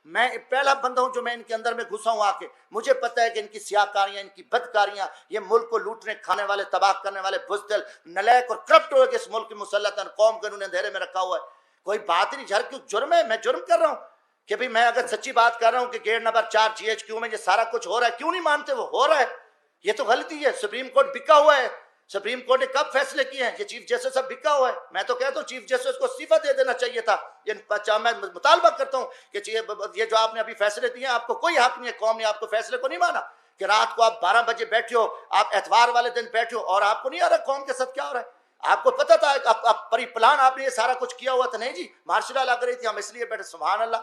میں پہلا بندہ ہوں جو میں ان کے اندر میں گھسا ہوں آ کے. مجھے پتہ ہے کہ ان کی سیاہکاریاں، ان کی بدکاریاں، یہ ملک کو لوٹنے کھانے والے، تباہ کرنے والے بزدل، نلیک اور کرپٹ ہوئے کہ اس ملک کی مسلط قوم کو انہوں نے اندھیرے میں رکھا ہوا ہے. کوئی بات نہیں، جھر کیوں جرم ہے؟ میں جرم کر رہا ہوں کہ بھئی میں اگر سچی بات کر رہا ہوں کہ گیٹ نمبر 4 GHQ میں یہ سارا کچھ ہو رہا ہے، کیوں نہیں مانتے؟ وہ ہو رہا ہے، یہ تو غلطی ہے. سپریم کورٹ بکا ہوا ہے. سپریم کورٹ نے کب فیصلے کیے ہیں؟ یہ چیف جسٹس اب بکا ہوا ہے. میں تو کہتا ہوں چیف جسٹس کو استعفیٰ دے دینا چاہیے تھا. میں مطالبہ کرتا ہوں کہ یہ جو آپ نے ابھی فیصلے دیے ہیں، آپ کو کوئی حق نہیں ہے، قوم نے آپ کو فیصلے کو نہیں مانا کہ رات کو آپ 12 بجے بیٹھے ہو، آپ اتوار والے دن بیٹھے ہو اور آپ کو نہیں آ رہا قوم کے ساتھ کیا ہو رہا ہے. آپ کو پتہ تھا پری پلان آپ نے یہ سارا کچھ کیا ہوا تھا؟ نہیں جی، مارشل لا لگ رہی تھی، ہم اس لیے بیٹھے. سبحان اللہ،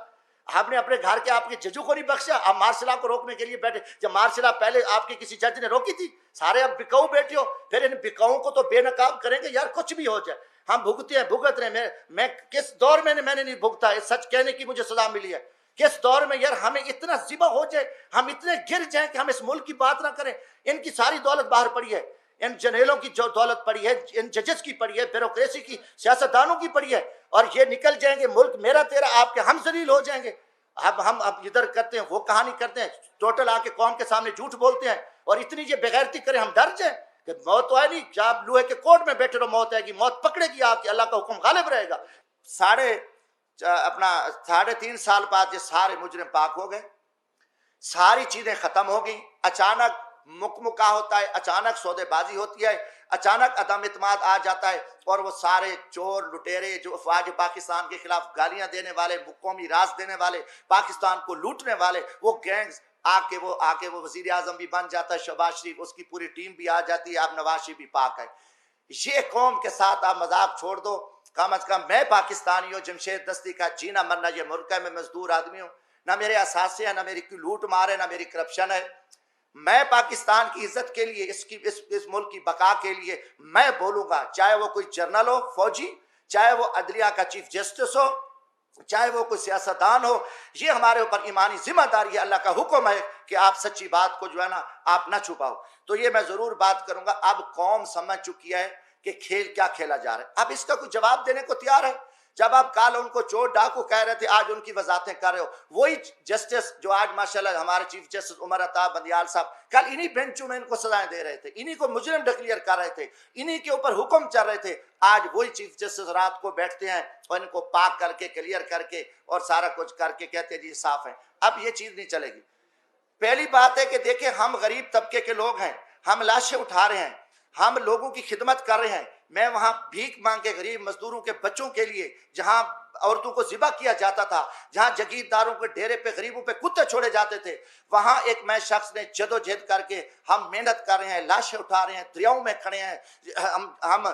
آپ نے اپنے گھر کے آپ کے ججو کو نہیں بخشا، آپ مارشل کو روکنے کے لیے بیٹھے. جب مارشل پہلے آپ کے کسی جج نے روکی تھی؟ سارے اب بکاؤ بیٹھے ہو. پھر ان بکاؤں کو تو بے نقاب کریں گے یار، کچھ بھی ہو جائے. ہم بھگتے ہیں، بھگت رہے ہیں. میں کس دور میں نے نہیں بھگتا ہے، سچ کہنے کی مجھے سزا ملی ہے. کس دور میں یار ہمیں اتنا ذبح ہو جائے، ہم اتنے گر جائیں کہ ہم اس ملک کی بات نہ کریں. ان کی ساری دولت باہر پڑی ہے، ان جنرلوں کی جو دولت پڑی ہے، ان ججز کی پڑی ہے، بیوروکریسی کی، سیاستدانوں کی پڑی ہے، اور یہ نکل جائیں گے ملک میرا تیرا، آپ کے ہم ذلیل ہو جائیں گے. اب ہم ادھر کرتے ہیں، وہ کہانی کرتے ہیں، ٹوٹل آ کے قوم کے سامنے جھوٹ بولتے ہیں اور اتنی یہ بغیرتی کریں. ہم ڈر جائیں کہ موت تو ہے نہیں، جب آپ لوہے کے کوٹ میں بیٹھے رہو موت آئے گی، موت پکڑے گی آپ کی، اللہ کا حکم غالب رہے گا. 3.5 سال بعد یہ سارے مجرم پاک ہو گئے، ساری چیزیں ختم ہو گئی. اچانک مکمکا ہوتا ہے، اچانک سودے بازی ہوتی ہے، اچانک عدم اعتماد آ جاتا ہے، اور وہ سارے چور لٹیرے جو افواج پاکستان کے خلاف گالیاں دینے والے، قومی راز دینے والے، پاکستان کو لوٹنے والے، وہ گینگز آ کے وہ وزیر اعظم بھی بن جاتا ہے شہباز شریف، اس کی پوری ٹیم بھی آ جاتی ہے، اب نواز شریف بھی پاک ہے. یہ قوم کے ساتھ آپ مذاق چھوڑ دو. کم از کم میں پاکستانی ہوں، جمشید دستی کا جینا مرنا یہ ملک ہے، میں مزدور آدمی ہوں، نہ میرے اثاثے ہیں، نہ میری کوئی لوٹ مار ہے، نہ میری کرپشن ہے. میں پاکستان کی عزت کے لیے، اس ملک کی بقا کے لیے میں بولوں گا، چاہے وہ کوئی جرنل ہو، فوجی، چاہے وہ عدلیہ کا چیف جسٹس ہو، چاہے وہ کوئی سیاستدان ہو. یہ ہمارے اوپر ایمانی ذمہ داری ہے، اللہ کا حکم ہے کہ آپ سچی بات کو جو ہے نا آپ نہ چھپاؤ. تو یہ میں ضرور بات کروں گا. اب قوم سمجھ چکی ہے کہ کھیل کیا کھیلا جا رہا ہے. اب اس کا کوئی جواب دینے کو تیار ہے؟ جب آپ کل ان کو چور ڈاکو کہہ رہے تھے، آج ان کی وضاحتیں کر رہے ہو. وہی جسٹس جو آج ماشاءاللہ ہمارے چیف جسٹس عمر عطا بندیال صاحب کل انہی بینچوں میں ان کو سزائیں دے رہے تھے، انہی کو مجرم ڈکلیئر کر رہے تھے، انہی کے اوپر حکم چل رہے تھے. آج وہی چیف جسٹس رات کو بیٹھتے ہیں اور ان کو پاک کر کے، کلیئر کر کے اور سارا کچھ کر کے کہتے ہیں جی صاف ہیں. اب یہ چیز نہیں چلے گی. پہلی بات ہے کہ دیکھیں ہم غریب طبقے کے لوگ ہیں، ہم لاشیں اٹھا رہے ہیں، ہم لوگوں کی خدمت کر رہے ہیں. میں وہاں بھیک مانگ کے غریب مزدوروں کے بچوں کے لیے، جہاں عورتوں کو ذبح کیا جاتا تھا، جہاں جگیرداروں کے ڈیرے پہ غریبوں پہ کتے چھوڑے جاتے تھے، وہاں ایک میں شخص نے جدوجہد کر کے ہم محنت کر رہے ہیں، لاشیں اٹھا رہے ہیں، دریاؤں میں کھڑے ہیں، ہم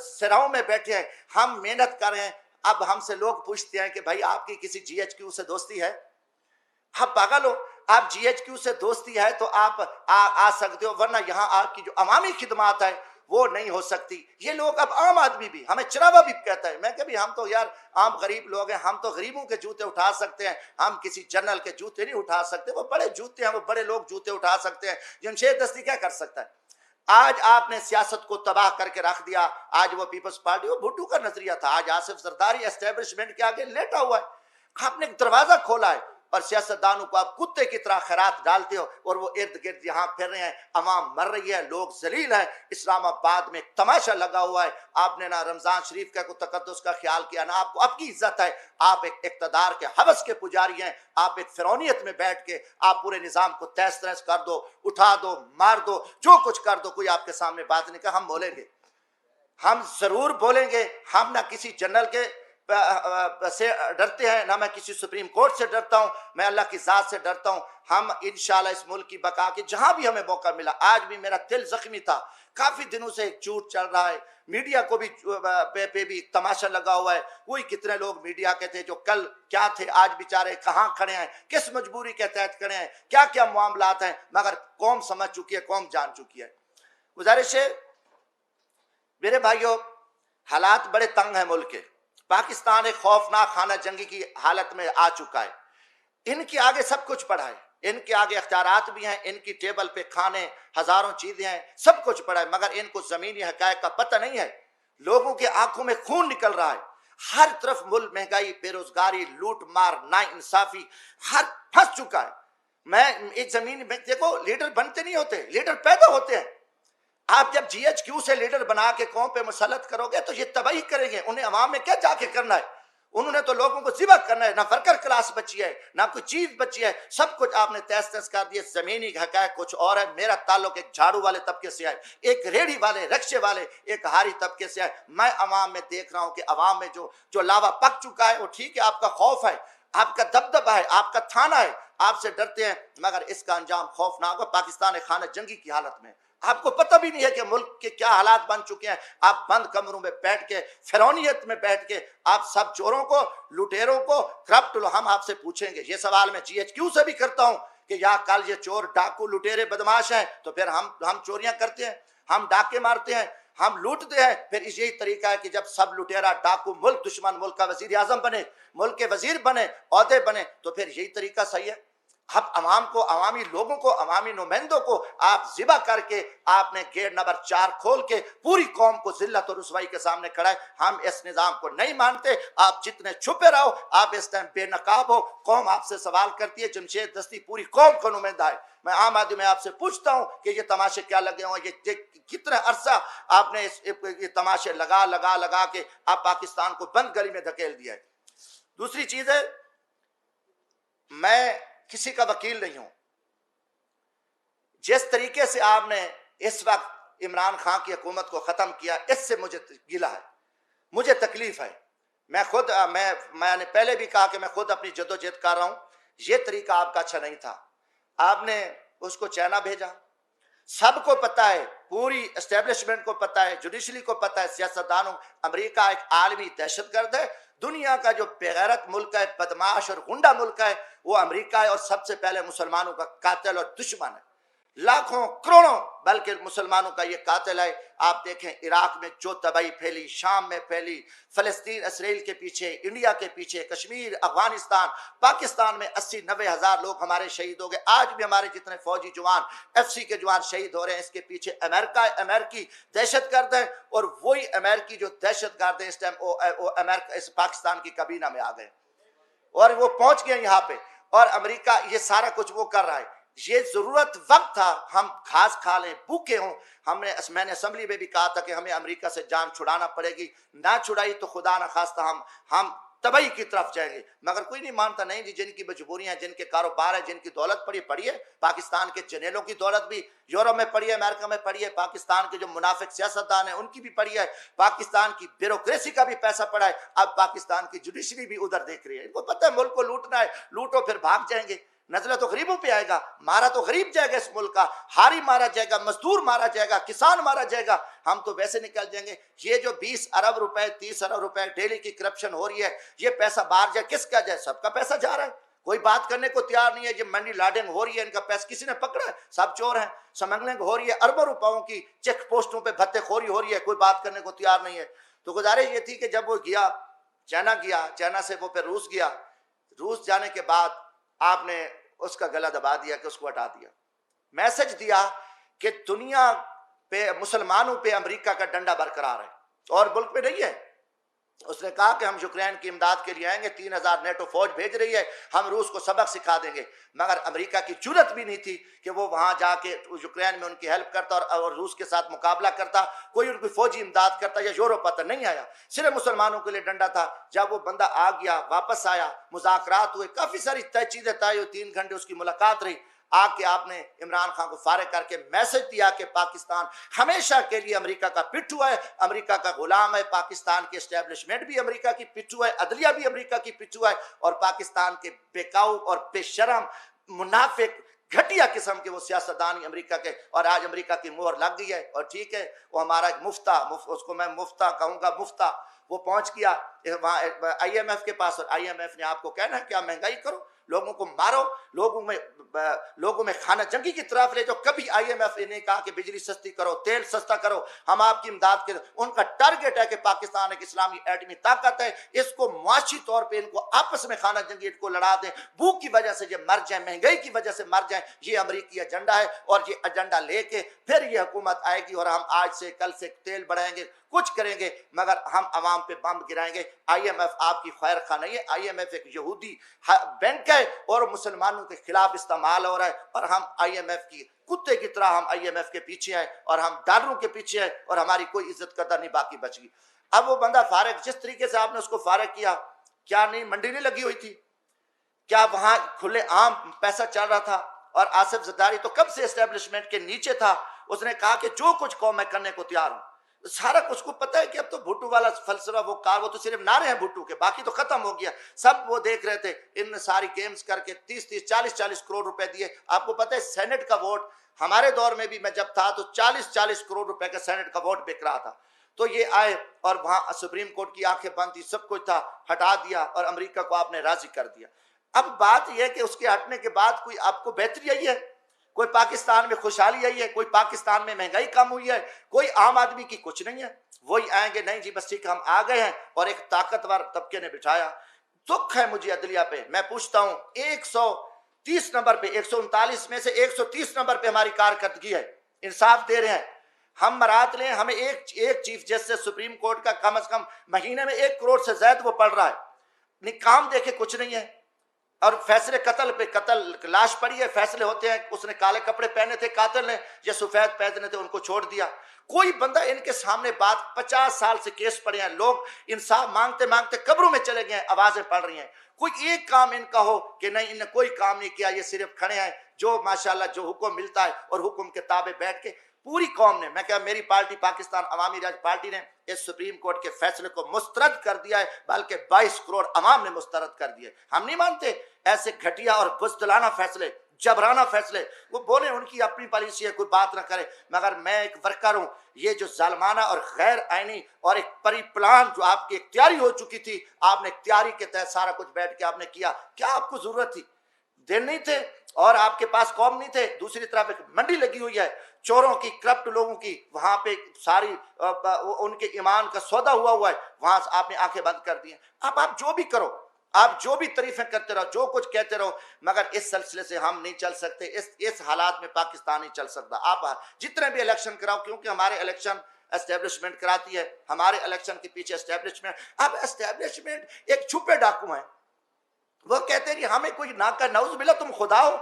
سراؤں میں بیٹھے ہیں، ہم محنت کر رہے ہیں. اب ہم سے لوگ پوچھتے ہیں کہ بھائی آپ کی کسی GHQ سے دوستی ہے؟ آپ پاگل ہو؟ آپ GHQ سے دوستی ہے تو آپ آ سکتے ہو، ورنہ یہاں آپ کی جو عوامی خدمات ہے وہ نہیں ہو سکتی. یہ لوگ اب عام آدمی بھی ہمیں چراوا بھی کہتا ہے. میں کہ ہم تو یار عام غریب لوگ ہیں، ہم تو غریبوں کے جوتے اٹھا سکتے ہیں، ہم کسی جنرل کے جوتے نہیں اٹھا سکتے. وہ بڑے جوتے ہیں، وہ بڑے لوگ جوتے اٹھا سکتے ہیں. جمشید دستی کیا کر سکتا ہے؟ آج آپ نے سیاست کو تباہ کر کے رکھ دیا. آج وہ پیپلز پارٹی، وہ بھٹو کا نظریہ تھا، آج آصف زرداری اسٹیبلشمنٹ کے آگے لیٹا ہوا ہے. آپ نے ایک دروازہ کھولا ہے اور سیاستدانوں کو آپ کتے کی طرح خیرات ڈالتے ہو، اور وہ ارد گرد یہاں پھر رہے ہیں. عوام مر رہی ہے، لوگ ذلیل ہیں. اسلام آباد میں ایک تماشا لگا ہوا ہے. آپ نے نہ رمضان شریف کا کوئی تقدس کا خیال کیا، نہ آپ کو آپ کی عزت ہے. آپ ایک اقتدار کے ہوس کے پجاری ہیں. آپ ایک فرعونیت میں بیٹھ کے آپ پورے نظام کو تہس نہس کر دو، اٹھا دو، مار دو، جو کچھ کر دو. کوئی آپ کے سامنے بات نہیں کہا. ہم بولیں گے، ہم ضرور بولیں گے. ہم نہ کسی جنرل کے سے ڈرتے ہیں، نہ میں کسی سپریم کورٹ سے ڈرتا ہوں، میں اللہ کی ذات سے ڈرتا ہوں. ہم انشاءاللہ اس ملک کی بقا کے جہاں بھی ہمیں موقع ملا. آج بھی میرا دل زخمی تھا، کافی دنوں سے ایک جھوٹ چل رہا ہے، میڈیا کو بھی پہ بھی تماشا لگا ہوا ہے. وہی کتنے لوگ میڈیا کے تھے جو کل کیا تھے، آج بیچارے کہاں کھڑے ہیں، کس مجبوری کے تحت کھڑے ہیں، کیا کیا معاملات ہیں. مگر قوم سمجھ چکی ہے، قوم جان چکی ہے. گزارش ہے میرے بھائیوں، حالات بڑے تنگ ہیں ملک کے. پاکستان ایک خوفناک خانہ جنگی کی حالت میں آ چکا ہے. ان کے آگے سب کچھ پڑا ہے، ان کے آگے اختیارات بھی ہیں، ان کی ٹیبل پہ کھانے ہزاروں چیزیں ہیں، سب کچھ پڑا ہے، مگر ان کو زمینی حقائق کا پتہ نہیں ہے. لوگوں کے آنکھوں میں خون نکل رہا ہے. ہر طرف ملک مہنگائی، بے روزگاری، لوٹ مار، نا انصافی، ہر پھنس چکا ہے۔ میں ایک زمین میں دیکھو، لیڈر بنتے نہیں ہوتے، لیڈر پیدا ہوتے ہیں۔ آپ جب جی ایچ کیو سے لیڈر بنا کے قوم پہ مسلط کرو گے تو یہ تباہی کریں گے۔ انہیں عوام میں کیا جا کے کرنا ہے؟ انہوں نے تو لوگوں کو ذبح کرنا ہے۔ نہ ورکر کلاس بچی ہے، نہ کوئی چیز بچی ہے، سب کچھ آپ نے تہس تہس کر دیا۔ زمینی حقائق کچھ اور ہے۔ میرا تعلق ایک جھاڑو والے طبقے سے ہے، ایک ریڑھی والے، رکشے والے، ایک ہاری طبقے سے ہے۔ میں عوام میں دیکھ رہا ہوں کہ عوام میں جو لاوا پک چکا ہے، وہ ٹھیک ہے، آپ کا خوف ہے، آپ کا دبدبہ ہے، آپ کا تھانہ ہے، آپ سے ڈرتے ہیں، مگر اس کا انجام خوفناک ہوگا۔ پاکستان ایک خانہ جنگی کی حالت میں، آپ کو پتہ بھی نہیں ہے کہ ملک کے کیا حالات بن چکے ہیں۔ آپ بند کمروں میں بیٹھ کے، فرعونیت میں بیٹھ کے، آپ سب چوروں کو، لٹیروں کو، کرپٹ، ہم آپ سے پوچھیں گے۔ یہ سوال میں جی ایچ کیو سے بھی کرتا ہوں کہ یا کل یہ چور، ڈاکو، لٹیرے، بدماش ہیں تو پھر ہم چوریاں کرتے ہیں، ہم ڈاکے مارتے ہیں، ہم لوٹتے ہیں۔ پھر یہی طریقہ ہے کہ جب سب لٹیرا، ڈاکو، ملک دشمن، ملک کا وزیر اعظم بنے، ملک کے وزیر بنے، عہدے بنے، تو پھر یہی طریقہ صحیح ہے۔ اب عوام کو، عوامی لوگوں کو، عوامی نمائندوں کو آپ ذبح کر کے، آپ نے گیٹ نمبر 4 کھول کے پوری قوم کو ذلت اور رسوائی کے سامنے کھڑا ہے۔ ہم اس نظام کو نہیں مانتے۔ آپ جتنے چھپے رہو، آپ اس ٹائم بے نقاب ہو۔ قوم آپ سے سوال کرتی ہے، جمشید دستی پوری قوم کا نمائندہ ہے۔ میں عام آدمی میں آپ سے پوچھتا ہوں کہ یہ تماشے کیا لگے ہوں، یہ کتنا عرصہ آپ نے یہ تماشے لگا کے آپ پاکستان کو بند گلی میں دھکیل دیا ہے۔ دوسری چیز ہے، میں کسی کا وکیل نہیں ہوں۔ جس طریقے سے آپ نے اس وقت عمران خان کی حکومت کو ختم کیا، اس سے مجھے گلہ ہے، مجھے تکلیف ہے۔ میں نے پہلے بھی کہا کہ میں خود اپنی جدوجہد کر رہا ہوں۔ یہ طریقہ آپ کا اچھا نہیں تھا۔ آپ نے اس کو چائنا بھیجا، سب کو پتا ہے، پوری اسٹیبلشمنٹ کو پتا ہے، جوڈیشری کو پتا ہے، سیاستدانوں، امریکہ ایک عالمی دہشت گرد ہے۔ دنیا کا جو بےغیرت ملک ہے، بدماش اور غنڈہ ملک ہے، وہ امریکہ ہے، اور سب سے پہلے مسلمانوں کا قاتل اور دشمن ہے۔ لاکھوں کروڑوں بلکہ مسلمانوں کا یہ قاتل ہے۔ آپ دیکھیں عراق میں جو تباہی پھیلی، شام میں پھیلی، فلسطین اسرائیل کے پیچھے، انڈیا کے پیچھے، کشمیر، افغانستان، پاکستان میں 80-90 ہزار لوگ ہمارے شہید ہو گئے۔ آج بھی ہمارے جتنے فوجی جوان، ایف سی کے جوان شہید ہو رہے ہیں۔ اس کے پیچھے امریکہ، امریکی دہشت گرد ہے، اور وہی امریکی جو دہشت گرد ہے اس ٹائم وہ امریکہ اس پاکستان کی کابینہ میں آ گئے، اور وہ پہنچ گئے یہاں پہ، اور امریکہ یہ سارا کچھ وہ کر رہا ہے۔ یہ ضرورت وقت تھا ہم گھاس کھا لیں، بھوکے ہوں۔ میں نے اسمبلی میں بھی کہا تھا کہ ہمیں امریکہ سے جان چھڑانا پڑے گی، نہ چھڑائی تو خدا نہ خواستہ ہم تباہی کی طرف جائیں گے۔ مگر کوئی نہیں مانتا۔ نہیں جی، جن کی مجبوریاں، جن کے کاروبار ہے، جن کی دولت پڑی ہے، پاکستان کے جنرلوں کی دولت بھی یورپ میں پڑی ہے، امریکہ میں پڑی ہے، پاکستان کے جو منافق سیاستدان ہیں ان کی بھی پڑی ہے، پاکستان کی بیوروکریسی کا بھی پیسہ پڑا ہے۔ اب پاکستان کی جوڈیشری بھی ادھر دیکھ رہی ہے۔ ان کو پتہ ہے ملک کو لوٹنا ہے، لوٹو پھر بھاگ جائیں گے۔ نزلہ تو غریبوں پہ آئے گا، مارا تو غریب جائے گا، اس ملک کا ہاری مارا جائے گا، مزدور مارا جائے گا، کسان مارا جائے گا، ہم تو ویسے نکل جائیں گے۔ یہ جو 20 ارب روپے، 30 ارب روپے ڈیلی کی کرپشن ہو رہی ہے، یہ پیسہ باہر جائے، کس کا جائے؟ سب کا پیسہ جا رہا ہے، کوئی بات کرنے کو تیار نہیں ہے۔ یہ منی لاڈنگ ہو رہی ہے، ان کا پیسہ کسی نے پکڑا ہے؟ سب چور ہیں۔ سمگلنگ ہو رہی ہے، اربوں روپاؤں کی چیک پوسٹوں پہ بھتے خوری ہو رہی ہے، کوئی بات کرنے کو تیار نہیں ہے۔ تو گزارش یہ تھی کہ جب وہ گیا چائنا، چائنا سے وہ پھر روس گیا، روس جانے کے بعد آپ نے اس کا گلا دبا دیا کہ اس کو ہٹا دیا، میسج دیا کہ دنیا پہ، مسلمانوں پہ امریکہ کا ڈنڈا برقرار ہے اور ملک پہ نہیں ہے۔ اس نے کہا کہ ہم یوکرین کی امداد کے لیے آئیں گے، 3000 نیٹو فوج بھیج رہی ہے، ہم روس کو سبق سکھا دیں گے۔ مگر امریکہ کی جرت بھی نہیں تھی کہ وہ وہاں جا کے یوکرین میں ان کی ہیلپ کرتا اور روس کے ساتھ مقابلہ کرتا، کوئی ان کی فوجی امداد کرتا یا یورپ آتا، نہیں آیا، صرف مسلمانوں کے لیے ڈنڈا تھا۔ جب وہ بندہ آ گیا، واپس آیا، مذاکرات ہوئے، کافی ساری طے چیزیں طے ہوئی، 3 گھنٹے اس کی ملاقات رہی۔ آ کے آپ نے عمران خان کو فارغ کر کے میسج دیا کہ پاکستان ہمیشہ کے لیے امریکہ کا پٹھو ہے، امریکہ کا غلام ہے، پاکستان کی اسٹیبلشمنٹ بھی امریکہ کی پٹھو ہے، عدلیہ بھی امریکہ کی پٹھو ہے، اور پاکستان کے بیکاؤ اور بے شرم منافق گھٹیا قسم کے وہ سیاستدان ہی امریکہ کے، اور آج امریکہ کی مہر لگ گئی ہے۔ اور ٹھیک ہے، وہ ہمارا ایک اس کو میں مفتہ کہوں گا، مفتہ وہ پہنچ گیا وہاں آئی ایم ایف کے پاس، اور آئی ایم ایف نے آپ کو کہنا ہے کہ آپ مہنگائی کرو، لوگوں کو مارو، لوگوں میں خانہ جنگی کی طرف لے جاؤ۔ کبھی آئی ایم ایف نے کہا کہ بجلی سستی کرو، تیل سستا کرو، ہم آپ کی امداد کے، ان کا ٹارگٹ ہے کہ پاکستان ایک اسلامی ایٹمی طاقت ہے، اس کو معاشی طور پہ ان کو آپس میں خانہ جنگی کو لڑا دیں، بھوک کی وجہ سے یہ مر جائیں، مہنگائی کی وجہ سے مر جائیں۔ یہ امریکی ایجنڈا ہے، اور یہ ایجنڈا لے کے پھر یہ حکومت آئے گی، اور ہم آج سے کل سے تیل بڑھائیں گے۔ کچھ کریں گے مگر ہم عوام پہ بم گرائیں گے۔ IMF آپ کی خیر خواہ نہیں ہے، IMF ایک یہودی بینک ہے اور مسلمانوں کے خلاف استعمال ہو رہا ہے، اور ہم IMF کی کتے کی طرح ہم IMF کے پیچھے ہیں اور ہم ڈالروں کے پیچھے ہیں، اور ہماری کوئی عزت قدر نہیں باقی بچ گئی۔ اب وہ بندہ فارغ، جس طریقے سے آپ نے اس کو فارغ کیا، کیا نہیں منڈی نہیں لگی ہوئی تھی؟ کیا وہاں کھلے عام پیسہ چل رہا تھا؟ اور آصف زرداری تو کب سے اسٹیبلشمنٹ کے نیچے تھا، اس نے کہا کہ جو کچھ قوم میں کرنے کو تیار ہوں۔ سارا کچھ کو پتہ ہے کہ اب تو بھٹو والا فلسفہ وہ تو صرف نعرے ہیں بھٹو کے، باقی تو ختم ہو گیا۔ سب وہ دیکھ رہے تھے، ان نے ساری گیمز کر کے 30 40 کروڑ روپے دیے۔ آپ کو پتہ ہے سینٹ کا ووٹ ہمارے دور میں بھی میں جب تھا تو 40 کروڑ روپے کا سینٹ کا ووٹ بک رہا تھا۔ تو یہ آئے اور وہاں سپریم کورٹ کی آنکھیں بند تھی، سب کچھ تھا، ہٹا دیا اور امریکہ کو آپ نے راضی کر دیا۔ اب بات یہ ہے کہ اس کے ہٹنے کے بعد کوئی آپ کو بہتری آئی ہے؟ کوئی پاکستان میں خوشحالی آئی ہے؟ کوئی پاکستان میں مہنگائی کم ہوئی ہے؟ کوئی عام آدمی کی کچھ نہیں ہے۔ وہی آئیں گے، نہیں جی بس ٹھیک ہم آ گئے ہیں، اور ایک طاقتور طبقے نے بٹھایا۔ دکھ ہے مجھے عدلیہ پہ، میں پوچھتا ہوں 130 نمبر پہ، 139 میں سے 130 نمبر پہ ہماری کارکردگی ہے، انصاف دے رہے ہیں۔ ہم مرات لیں، ہمیں ایک چیف جسٹس سپریم کورٹ کا کم از کم مہینے میں 1 کروڑ سے زائد وہ پڑ رہا ہے، کام دیکھے کچھ نہیں ہے۔ اور فیصلے قتل پہ قتل، لاش پڑی ہے، فیصلے ہوتے ہیں، اس نے کالے کپڑے پہنے تھے قاتل نے یا سفید پہنے تھے، ان کو چھوڑ دیا۔ کوئی بندہ ان کے سامنے بات، 50 سال سے کیس پڑے ہیں، لوگ انصاف مانگتے مانگتے قبروں میں چلے گئے ہیں، آوازیں پڑ رہی ہیں، کوئی ایک کام ان کا ہو کہ نہیں ان نے کوئی کام نہیں کیا، یہ صرف کھڑے ہیں جو ماشاءاللہ جو حکم ملتا ہے اور حکم کے تابع بیٹھ کے پوری قوم نے، میں کہا میری پارٹی پاکستان عوامی راج پارٹی نے اس سپریم کورٹ کے فیصلے کو مسترد کر دیا ہے، بلکہ 22 کروڑ عوام نے مسترد کر دیا ہے۔ ہم نہیں مانتے ایسے گھٹیا اور بزدلانہ فیصلے، جبرانہ فیصلے، وہ بولے ان کی اپنی پالیسی ہے، کوئی بات نہ کرے، مگر میں ایک ورکر ہوں۔ یہ جو ظالمانہ اور غیر آئینی اور ایک پری پلان جو آپ کی اختیاری ہو چکی تھی، آپ نے اختیاری کے تحت سارا کچھ بیٹھ کے آپ نے کیا، کیا آپ کو ضرورت تھی؟ دن نہیں تھے اور آپ کے پاس قوم نہیں تھے، دوسری طرف ایک منڈی لگی ہوئی ہے چوروں کی، کرپٹ لوگوں کی، وہاں پہ ساری ان کے ایمان کا سودا ہوا ہے، وہاں سے آپ نے آنکھیں بند کر دی ہیں۔ اب آپ جو بھی کرو، آپ جو بھی تعریفیں کرتے رہو، جو کچھ کہتے رہو، مگر اس سلسلے سے ہم نہیں چل سکتے، اس حالات میں پاکستان نہیں چل سکتا۔ آپ جتنے بھی الیکشن کراؤ، کیونکہ ہمارے الیکشن اسٹیبلشمنٹ کراتی ہے، ہمارے الیکشن کے پیچھے اسٹیبلشمنٹ، اب اسٹیبلشمنٹ ایک چھپے ڈاکو ہیں، وہ کہتے ہیں ہمیں کوئی نہ کر، نعوذ باللہ تم خدا ہو،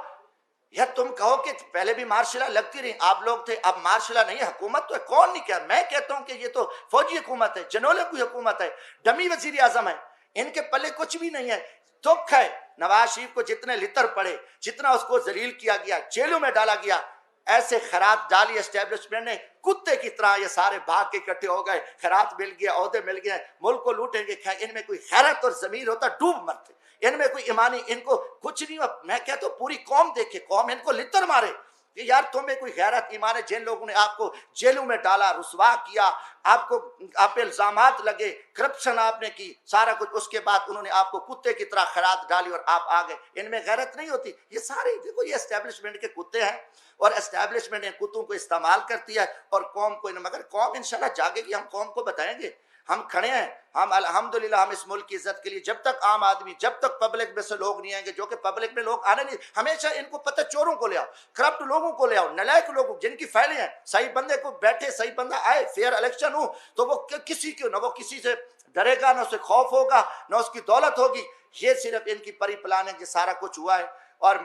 یا تم کہو کہ پہلے بھی مارشلہ لگتی رہی، آپ لوگ تھے، اب مارشلہ نہیں ہے، حکومت تو ہے، کون نہیں کیا؟ میں کہتا ہوں کہ یہ تو فوجی حکومت ہے، جنولے کی حکومت ہے، ڈمی وزیر اعظم ہے، ان کے پلے کچھ بھی نہیں ہے۔ دکھ ہے نواز شریف کو جتنے لتر پڑے، جتنا اس کو ذلیل کیا گیا، جیلوں میں ڈالا گیا، ایسے خیرات ڈالی اسٹیبلشمنٹ نے، کتے کی طرح یہ سارے بھاگ کے اکٹھے ہو گئے، خیرات مل گیا، عہدے مل گئے، ملک کو لوٹیں گے۔ ان میں کوئی خیرت اور ضمیر ہوتا ڈوب مرتے، ان میں کوئی ایمانی، ان کو کچھ نہیں۔ میں کہتا ہوں پوری قوم دیکھے، قوم ان کو لتر مارے کہ یار تمہیں کوئی غیرت ایمان ہے؟ جن لوگوں نے آپ کو جیلوں میں ڈالا، رسوا کیا، آپ کو آپ پہ الزامات لگے، کرپشن آپ نے کی، سارا کچھ، اس کے بعد انہوں نے آپ کو کتے کی طرح خیرات ڈالی اور آپ آ گئے۔ ان میں غیرت نہیں ہوتی؟ یہ سارے دیکھو یہ اسٹیبلشمنٹ کے کتے ہیں، اور اسٹیبلشمنٹ ان کتوں کو استعمال کرتی ہے اور قوم کو، مگر قوم انشاءاللہ جاگے گی، ہم قوم کو بتائیں گے، ہم کھڑے ہیں، ہم الحمدللہ ہم اس ملک کی عزت کے لیے، جب تک عام آدمی، جب تک پبلک میں سے لوگ نہیں آئیں گے، جو کہ پبلک میں لوگ آنے نہیں، ہمیشہ ان کو پتہ چوروں کو لے آؤ، کرپٹ لوگوں کو لے آؤ، نالائق لوگوں جن کی فائلیں ہیں، صحیح بندے کو بیٹھے، صحیح بندہ آئے، فیئر الیکشن ہو تو وہ کسی کو نہ، وہ کسی سے ڈرے گا، نہ اسے خوف ہوگا، نہ اس کی دولت ہوگی۔ یہ صرف ان کی پری پلاننگ کے سارا کچھ ہوا ہے، اور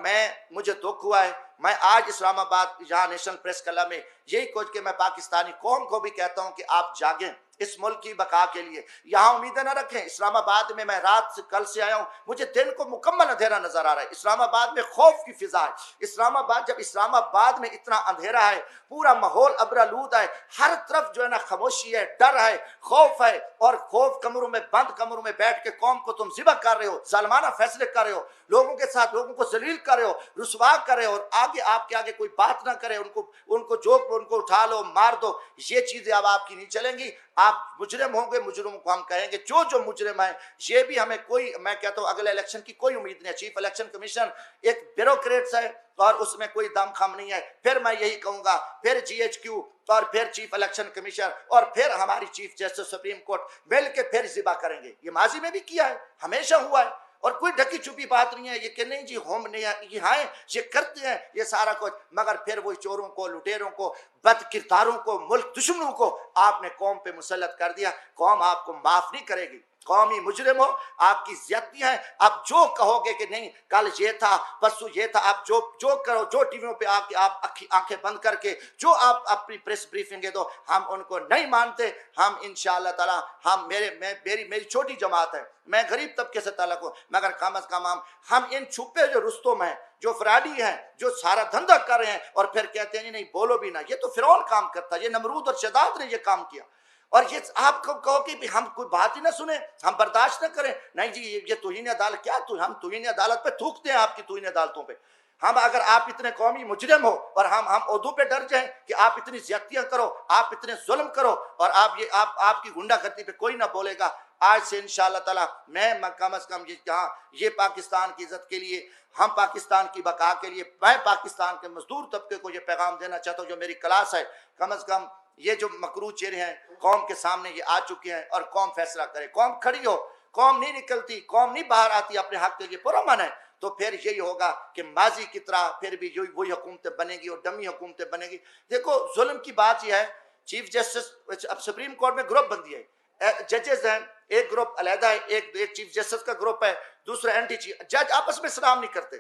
مجھے دکھ ہوا ہے۔ میں آج اسلام آباد یہاں نیشنل پریس کلب میں یہی کچھ کہ میں پاکستانی قوم کو بھی کہتا ہوں کہ آپ جاگیں اس ملک کی بقا کے لیے، یہاں امیدیں نہ رکھیں۔ اسلام آباد میں رات سے کل سے آیا ہوں، مجھے دن کو مکمل اندھیرا نظر آ رہا ہے۔ اسلام آباد میں خوف کی فضا ہے۔ اسلام آباد، جب اسلام آباد میں اتنا اندھیرا ہے، پورا ماحول ابرآلود ہے، ہر طرف جو ہے نا خاموشی ہے، ڈر ہے، خوف ہے، اور خوف کمروں میں بند کمروں میں بیٹھ کے قوم کو تم ذبح کر رہے ہو، ظالمانہ فیصلے کر رہے ہو، لوگوں کے ساتھ لوگوں کو ذلیل کر رہے ہو، رسوا کر رہے ہو، اور آگے آپ کے آگے کوئی بات نہ کرے، ان کو جوک ان کو اٹھا لو، مار دو۔ یہ چیزیں اب آپ کی نہیں چلیں گی۔ آپ مجرم ہوں گے، مجرموں کو ہم کہیں گے جو مجرم ہیں، یہ بھی ہمیں کوئی، میں کہتا ہوں اگلے الیکشن کی کوئی امید نہیں ہے۔ چیف الیکشن کمیشن ایک بیوروکریٹس ہے اور اس میں کوئی دم خم نہیں ہے۔ پھر میں یہی کہوں گا، پھر GHQ اور پھر چیف الیکشن کمیشن اور پھر ہماری چیف جسٹس سپریم کورٹ مل کے پھر ذبح کریں گے۔ یہ ماضی میں بھی کیا ہے، ہمیشہ ہوا ہے، اور کوئی ڈھکی چھپی بات نہیں ہے یہ کہ نہیں جی ہم نہیں یہاں یہ کرتے ہیں یہ سارا کچھ، مگر پھر وہی چوروں کو، لٹیروں کو، بد کرداروں کو، ملک دشمنوں کو آپ نے قوم پہ مسلط کر دیا۔ قوم آپ کو معاف نہیں کرے گی، قومی مجرم ہو، آپ کی زیادتیاں ہیں، آپ جو کہو گے کہ نہیں کل یہ تھا پرسوں یہ تھا، آپ جو کرو، جو ٹی ویوں پہ آپ آنکھیں بند کر کے جو آپ اپنی پریس بریفنگیں دو، ہم ان کو نہیں مانتے۔ ہم انشاءاللہ تعالی میری چھوٹی جماعت ہے، میں غریب طبقے سے تعلق ہوں، مگر کم از کم ہم ان چھپے جو رستم ہیں، جو فراڈی ہیں، جو سارا دھندہ کر رہے ہیں اور پھر کہتے ہیں نہیں بولو بھی نہ، یہ تو فرعون کام کرتا ہے، یہ نمرود اور شداد نے یہ کام کیا، اور یہ آپ کو کہو کہ ہم کوئی بات ہی نہ سنیں، ہم برداشت نہ کریں، نہیں جی یہ توہین عدالت کیا، ہم توہین عدالت پہ تھوکتے ہیں، آپ کی توہین عدالتوں پہ۔ ہم اگر آپ اتنے قومی مجرم ہو اور ہم عہدوں پہ ڈر جائیں کہ آپ اتنی زیادتیاں کرو، آپ اتنے ظلم کرو، اور آپ کی غنڈہ گردی پہ کوئی نہ بولے گا، آج سے انشاءاللہ تعالی میں کم از کم یہ پاکستان کی عزت کے لیے، ہم پاکستان کی بقا کے لیے، میں پاکستان کے مزدور طبقے کو یہ پیغام دینا چاہتا ہوں، جو میری کلاس ہے، کم از کم یہ جو مکروہ چہرے ہیں قوم کے سامنے یہ آ چکے ہیں، اور قوم فیصلہ کرے، قوم کھڑی ہو، قوم نہیں نکلتی، قوم نہیں باہر آتی اپنے حق کے لیے پرامن ہے، تو پھر یہی ہوگا کہ ماضی کی طرح پھر بھی وہی حکومتیں بنے گی اور ڈمی حکومتیں بنے گی۔ دیکھو ظلم کی بات یہ ہے، چیف جسٹس اب سپریم کورٹ میں گروپ بندی ہے، ججز ہیں، ایک گروپ علیحدہ ہے، ایک چیف جسٹس کا گروپ ہے، دوسرا اینٹی چیف، جج آپس میں سلام نہیں کرتے،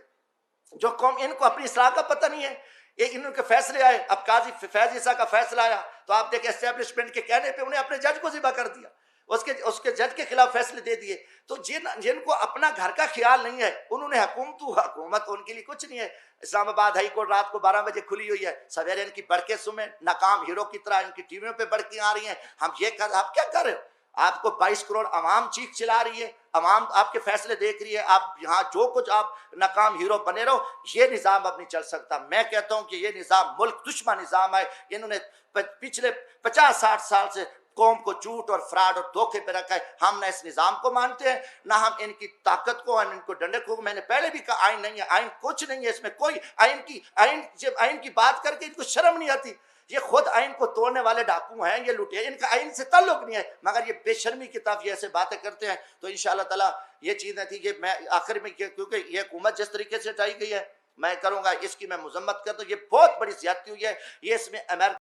جو قوم ان کو اپنی اصلاح کا پتہ نہیں ہے، ان کے فیصلے آئے، اب قاضی فیض عیسیٰ کا فیصلہ آیا تو آپ دیکھیں اسٹیبلشمنٹ کے کہنے پہ انہیں اپنے جج کو ذبح کر دیا، اس کے جج کے خلاف فیصلے دے دیے۔ تو جن کو اپنا گھر کا خیال نہیں ہے، انہوں نے حکومت ان کے لیے کچھ نہیں ہے۔ اسلام آباد ہائی کورٹ رات کو 12 بجے کھلی ہوئی ہے، سویرے ان کی بڑکیں سنیں، ناکام ہیرو کی طرح ان کی ٹی ویوں پہ بڑکیں آ رہی ہیں، آپ کیا کر رہے ہو؟ آپ کو 22 کروڑ عوام چیخ چلا رہی ہے، عوام آپ کے فیصلے دیکھ رہی ہے، آپ یہاں جو کچھ آپ ناکام ہیرو بنے رہو، یہ نظام اب نہیں چل سکتا۔ میں کہتا ہوں کہ یہ نظام ملک دشمن نظام ہے، انہوں نے پچھلے 50-60 سال سے قوم کو جھوٹ اور فراڈ اور دھوکے پہ رکھا ہے۔ ہم نہ اس نظام کو مانتے ہیں، نہ ہم ان کی طاقت کو، ان کو ڈنڈے کو۔ میں نے پہلے بھی کہا آئین نہیں ہے، آئین کچھ نہیں ہے، اس میں کوئی جب آئین کی بات کر کے ان کو شرم نہیں آتی، یہ خود آئین کو توڑنے والے ڈاکو ہیں، یہ لٹے، ان کا آئین سے تعلق نہیں ہے، مگر یہ بے شرمی کی طرف یہ ایسے باتیں کرتے ہیں۔ تو انشاءاللہ تعالیٰ یہ چیزیں تھی، یہ میں آخر میں کیونکہ یہ حکومت جس طریقے سے چلائی گئی ہے، میں کروں گا اس کی میں مذمت کرتا ہوں، یہ بہت بڑی زیادتی ہوئی ہے، یہ اس میں امریکہ